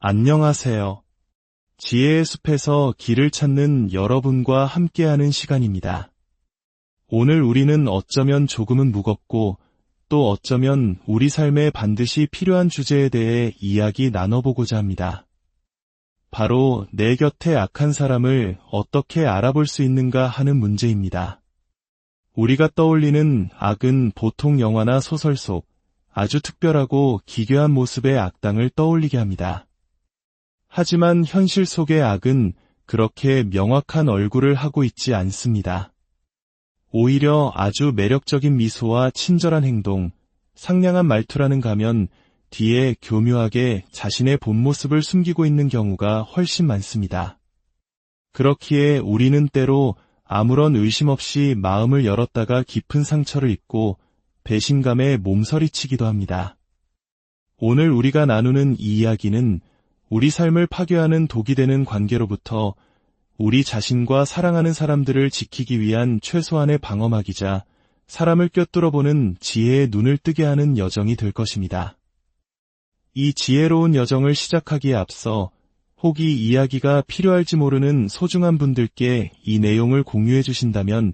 안녕하세요. 지혜의 숲에서 길을 찾는 여러분과 함께하는 시간입니다. 오늘 우리는 어쩌면 조금은 무겁고 또 어쩌면 우리 삶에 반드시 필요한 주제에 대해 이야기 나눠보고자 합니다. 바로 내 곁에 악한 사람을 어떻게 알아볼 수 있는가 하는 문제입니다. 우리가 떠올리는 악은 보통 영화나 소설 속 아주 특별하고 기괴한 모습의 악당을 떠올리게 합니다. 하지만 현실 속의 악은 그렇게 명확한 얼굴을 하고 있지 않습니다. 오히려 아주 매력적인 미소와 친절한 행동, 상냥한 말투라는 가면 뒤에 교묘하게 자신의 본 모습을 숨기고 있는 경우가 훨씬 많습니다. 그렇기에 우리는 때로 아무런 의심 없이 마음을 열었다가 깊은 상처를 입고 배신감에 몸서리치기도 합니다. 오늘 우리가 나누는 이 이야기는 우리 삶을 파괴하는 독이 되는 관계로부터 우리 자신과 사랑하는 사람들을 지키기 위한 최소한의 방어막이자 사람을 꿰뚫어보는 지혜의 눈을 뜨게 하는 여정이 될 것입니다. 이 지혜로운 여정을 시작하기에 앞서 혹 이 이야기가 필요할지 모르는 소중한 분들께 이 내용을 공유해 주신다면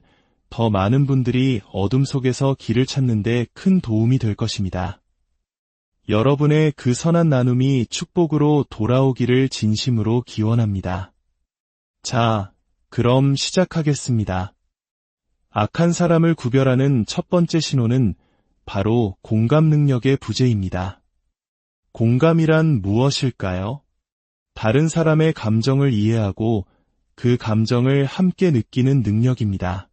더 많은 분들이 어둠 속에서 길을 찾는 데 큰 도움이 될 것입니다. 여러분의 그 선한 나눔이 축복으로 돌아오기를 진심으로 기원합니다. 자, 그럼 시작하겠습니다. 악한 사람을 구별하는 첫 번째 신호는 바로 공감 능력의 부재입니다. 공감이란 무엇일까요? 다른 사람의 감정을 이해하고 그 감정을 함께 느끼는 능력입니다.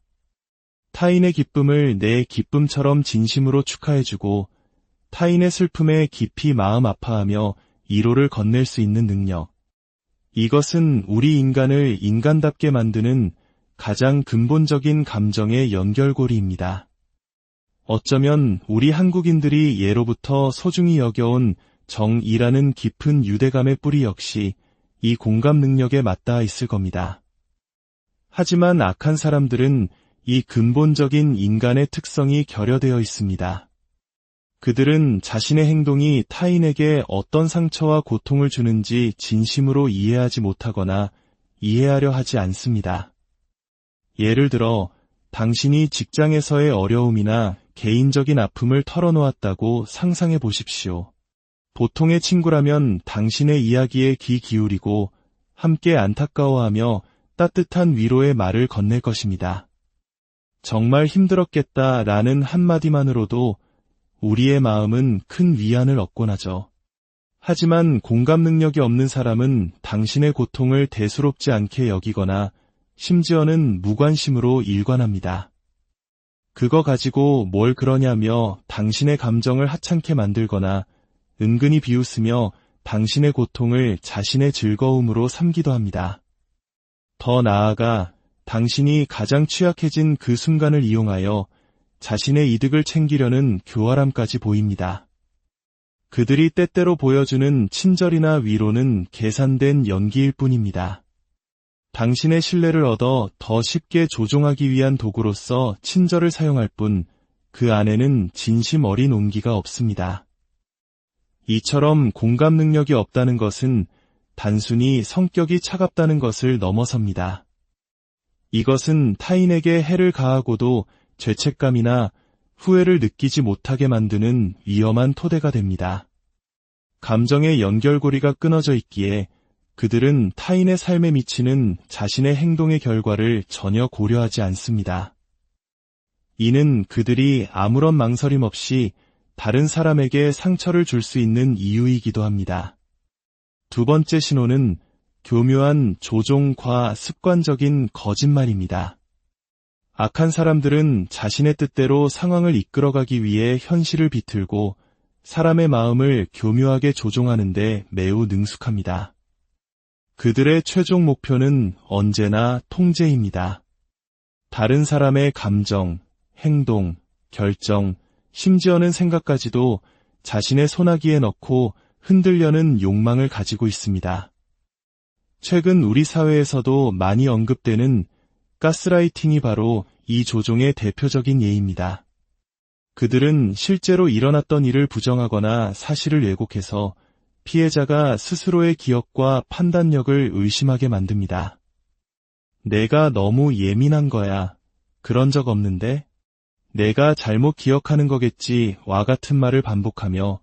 타인의 기쁨을 내 기쁨처럼 진심으로 축하해주고 타인의 슬픔에 깊이 마음 아파하며 위로를 건넬 수 있는 능력. 이것은 우리 인간을 인간답게 만드는 가장 근본적인 감정의 연결고리입니다. 어쩌면 우리 한국인들이 예로부터 소중히 여겨온 정이라는 깊은 유대감의 뿌리 역시 이 공감 능력에 맞닿아 있을 겁니다. 하지만 악한 사람들은 이 근본적인 인간의 특성이 결여되어 있습니다. 그들은 자신의 행동이 타인에게 어떤 상처와 고통을 주는지 진심으로 이해하지 못하거나 이해하려 하지 않습니다. 예를 들어, 당신이 직장에서의 어려움이나 개인적인 아픔을 털어놓았다고 상상해 보십시오. 보통의 친구라면 당신의 이야기에 귀 기울이고 함께 안타까워하며 따뜻한 위로의 말을 건넬 것입니다. 정말 힘들었겠다라는 한마디만으로도 우리의 마음은 큰 위안을 얻곤 하죠. 하지만 공감 능력이 없는 사람은 당신의 고통을 대수롭지 않게 여기거나 심지어는 무관심으로 일관합니다. 그거 가지고 뭘 그러냐며 당신의 감정을 하찮게 만들거나 은근히 비웃으며 당신의 고통을 자신의 즐거움으로 삼기도 합니다. 더 나아가 당신이 가장 취약해진 그 순간을 이용하여 자신의 이득을 챙기려는 교활함까지 보입니다. 그들이 때때로 보여주는 친절이나 위로는 계산된 연기일 뿐입니다. 당신의 신뢰를 얻어 더 쉽게 조종하기 위한 도구로서 친절을 사용할 뿐 그 안에는 진심 어린 온기가 없습니다. 이처럼 공감 능력이 없다는 것은 단순히 성격이 차갑다는 것을 넘어섭니다. 이것은 타인에게 해를 가하고도 죄책감이나 후회를 느끼지 못하게 만드는 위험한 토대가 됩니다. 감정의 연결고리가 끊어져 있기에 그들은 타인의 삶에 미치는 자신의 행동의 결과를 전혀 고려하지 않습니다. 이는 그들이 아무런 망설임 없이 다른 사람에게 상처를 줄 수 있는 이유이기도 합니다. 두 번째 신호는 교묘한 조종과 습관적인 거짓말입니다. 악한 사람들은 자신의 뜻대로 상황을 이끌어가기 위해 현실을 비틀고 사람의 마음을 교묘하게 조종하는데 매우 능숙합니다. 그들의 최종 목표는 언제나 통제입니다. 다른 사람의 감정, 행동, 결정, 심지어는 생각까지도 자신의 손아귀에 넣고 흔들려는 욕망을 가지고 있습니다. 최근 우리 사회에서도 많이 언급되는 가스라이팅이 바로 이 조종의 대표적인 예입니다. 그들은 실제로 일어났던 일을 부정하거나 사실을 왜곡해서 피해자가 스스로의 기억과 판단력을 의심하게 만듭니다. 내가 너무 예민한 거야. 그런 적 없는데? 내가 잘못 기억하는 거겠지. 와 같은 말을 반복하며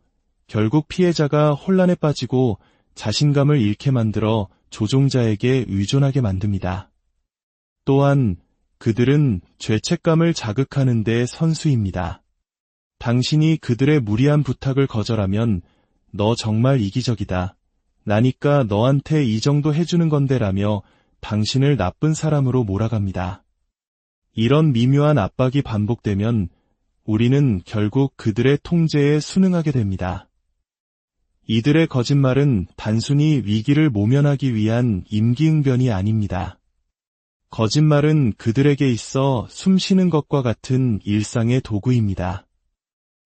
결국 피해자가 혼란에 빠지고 자신감을 잃게 만들어 조종자에게 의존하게 만듭니다. 또한 그들은 죄책감을 자극하는 데 선수입니다. 당신이 그들의 무리한 부탁을 거절하면 너 정말 이기적이다. 나니까 너한테 이 정도 해주는 건데 라며 당신을 나쁜 사람으로 몰아갑니다. 이런 미묘한 압박이 반복되면 우리는 결국 그들의 통제에 순응하게 됩니다. 이들의 거짓말은 단순히 위기를 모면하기 위한 임기응변이 아닙니다. 거짓말은 그들에게 있어 숨쉬는 것과 같은 일상의 도구입니다.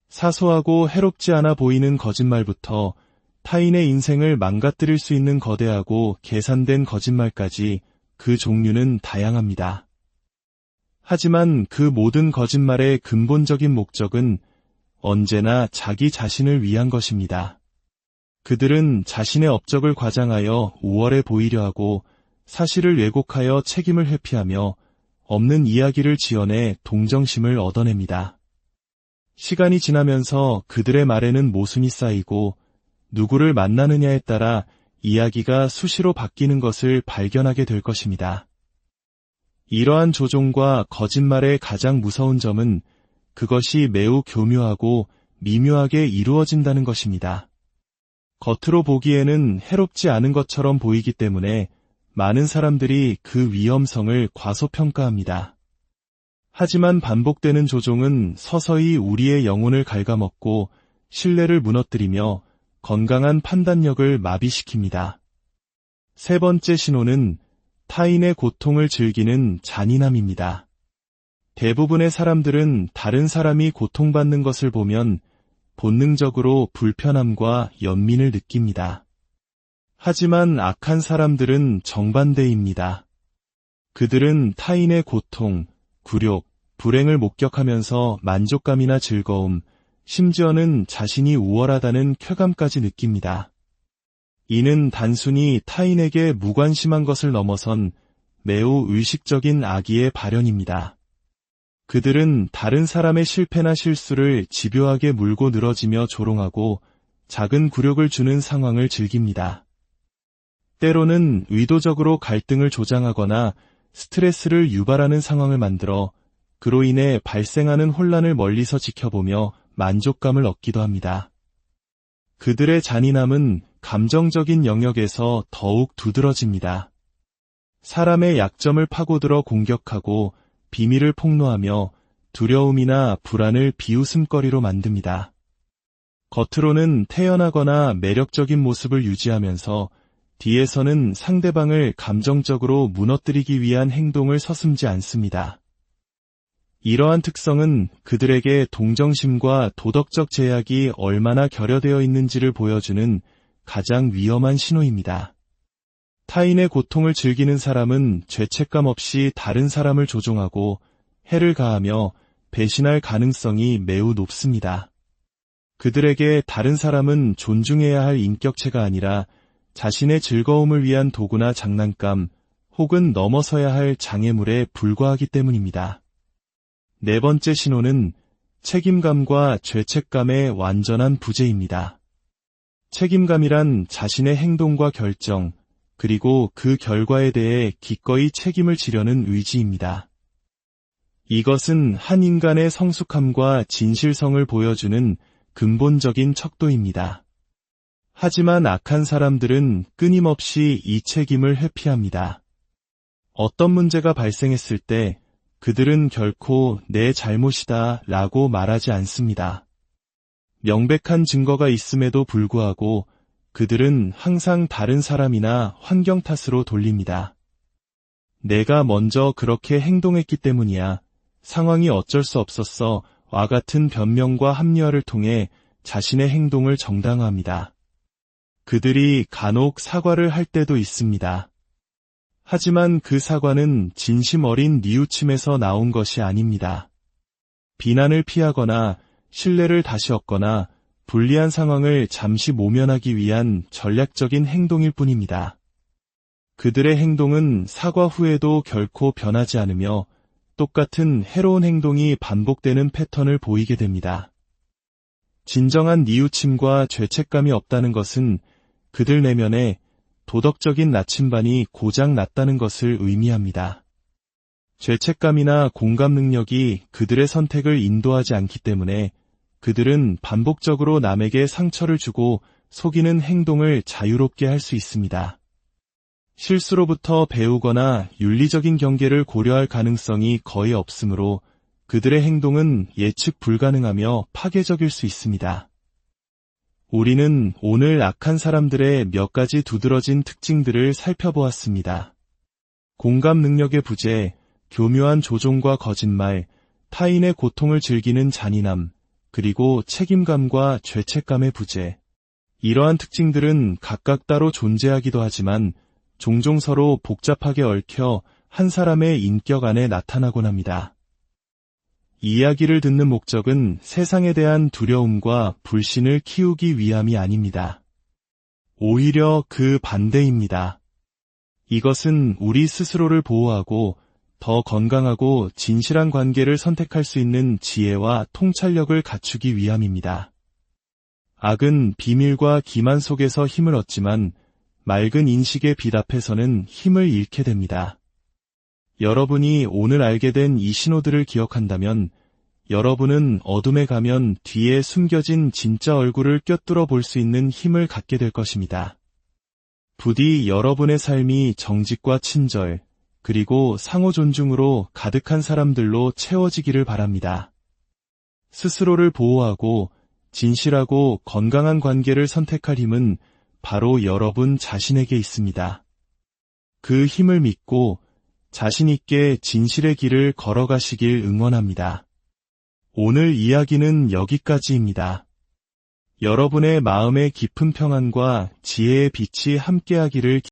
사소하고 해롭지 않아 보이는 거짓말부터 타인의 인생을 망가뜨릴 수 있는 거대하고 계산된 거짓말까지 그 종류는 다양합니다. 하지만 그 모든 거짓말의 근본적인 목적은 언제나 자기 자신을 위한 것입니다. 그들은 자신의 업적을 과장하여 우월해 보이려 하고 사실을 왜곡하여 책임을 회피하며 없는 이야기를 지어내 동정심을 얻어냅니다. 시간이 지나면서 그들의 말에는 모순이 쌓이고 누구를 만나느냐에 따라 이야기가 수시로 바뀌는 것을 발견하게 될 것입니다. 이러한 조종과 거짓말의 가장 무서운 점은 그것이 매우 교묘하고 미묘하게 이루어진다는 것입니다. 겉으로 보기에는 해롭지 않은 것처럼 보이기 때문에 많은 사람들이 그 위험성을 과소평가합니다. 하지만 반복되는 조종은 서서히 우리의 영혼을 갉아먹고 신뢰를 무너뜨리며 건강한 판단력을 마비시킵니다. 세 번째 신호는 타인의 고통을 즐기는 잔인함입니다. 대부분의 사람들은 다른 사람이 고통받는 것을 보면 본능적으로 불편함과 연민을 느낍니다. 하지만 악한 사람들은 정반대입니다. 그들은 타인의 고통, 굴욕, 불행을 목격하면서 만족감이나 즐거움, 심지어는 자신이 우월하다는 쾌감까지 느낍니다. 이는 단순히 타인에게 무관심한 것을 넘어선 매우 의식적인 악의의 발현입니다. 그들은 다른 사람의 실패나 실수를 집요하게 물고 늘어지며 조롱하고 작은 굴욕을 주는 상황을 즐깁니다. 때로는 의도적으로 갈등을 조장하거나 스트레스를 유발하는 상황을 만들어 그로 인해 발생하는 혼란을 멀리서 지켜보며 만족감을 얻기도 합니다. 그들의 잔인함은 감정적인 영역에서 더욱 두드러집니다. 사람의 약점을 파고들어 공격하고 비밀을 폭로하며 두려움이나 불안을 비웃음거리로 만듭니다. 겉으로는 태연하거나 매력적인 모습을 유지하면서 뒤에서는 상대방을 감정적으로 무너뜨리기 위한 행동을 서슴지 않습니다. 이러한 특성은 그들에게 동정심과 도덕적 제약이 얼마나 결여되어 있는지를 보여주는 가장 위험한 신호입니다. 타인의 고통을 즐기는 사람은 죄책감 없이 다른 사람을 조종하고 해를 가하며 배신할 가능성이 매우 높습니다. 그들에게 다른 사람은 존중해야 할 인격체가 아니라 자신의 즐거움을 위한 도구나 장난감 혹은 넘어서야 할 장애물에 불과하기 때문입니다. 네 번째 신호는 책임감과 죄책감의 완전한 부재입니다. 책임감이란 자신의 행동과 결정, 그리고 그 결과에 대해 기꺼이 책임을 지려는 의지입니다. 이것은 한 인간의 성숙함과 진실성을 보여주는 근본적인 척도입니다. 하지만 악한 사람들은 끊임없이 이 책임을 회피합니다. 어떤 문제가 발생했을 때 그들은 결코 내 잘못이다 라고 말하지 않습니다. 명백한 증거가 있음에도 불구하고 그들은 항상 다른 사람이나 환경 탓으로 돌립니다. 내가 먼저 그렇게 행동했기 때문이야. 상황이 어쩔 수 없었어. 와 같은 변명과 합리화를 통해 자신의 행동을 정당화합니다. 그들이 간혹 사과를 할 때도 있습니다. 하지만 그 사과는 진심 어린 뉘우침에서 나온 것이 아닙니다. 비난을 피하거나 신뢰를 다시 얻거나 불리한 상황을 잠시 모면하기 위한 전략적인 행동일 뿐입니다. 그들의 행동은 사과 후에도 결코 변하지 않으며 똑같은 해로운 행동이 반복되는 패턴을 보이게 됩니다. 진정한 뉘우침과 죄책감이 없다는 것은 그들 내면에 도덕적인 나침반이 고장 났다는 것을 의미합니다. 죄책감이나 공감 능력이 그들의 선택을 인도하지 않기 때문에 그들은 반복적으로 남에게 상처를 주고 속이는 행동을 자유롭게 할 수 있습니다. 실수로부터 배우거나 윤리적인 경계를 고려할 가능성이 거의 없으므로 그들의 행동은 예측 불가능하며 파괴적일 수 있습니다. 우리는 오늘 악한 사람들의 몇 가지 두드러진 특징들을 살펴보았습니다. 공감 능력의 부재, 교묘한 조종과 거짓말, 타인의 고통을 즐기는 잔인함, 그리고 책임감과 죄책감의 부재. 이러한 특징들은 각각 따로 존재하기도 하지만 종종 서로 복잡하게 얽혀 한 사람의 인격 안에 나타나곤 합니다. 이야기를 듣는 목적은 세상에 대한 두려움과 불신을 키우기 위함이 아닙니다. 오히려 그 반대입니다. 이것은 우리 스스로를 보호하고 더 건강하고 진실한 관계를 선택할 수 있는 지혜와 통찰력을 갖추기 위함입니다. 악은 비밀과 기만 속에서 힘을 얻지만 맑은 인식의 빛 앞에서는 힘을 잃게 됩니다. 여러분이 오늘 알게 된 이 신호들을 기억한다면 여러분은 어둠에 가면 뒤에 숨겨진 진짜 얼굴을 꿰뚫어 볼 수 있는 힘을 갖게 될 것입니다. 부디 여러분의 삶이 정직과 친절, 그리고 상호 존중으로 가득한 사람들로 채워지기를 바랍니다. 스스로를 보호하고 진실하고 건강한 관계를 선택할 힘은 바로 여러분 자신에게 있습니다. 그 힘을 믿고 자신 있게 진실의 길을 걸어가시길 응원합니다. 오늘 이야기는 여기까지입니다. 여러분의 마음의 깊은 평안과 지혜의 빛이 함께하기를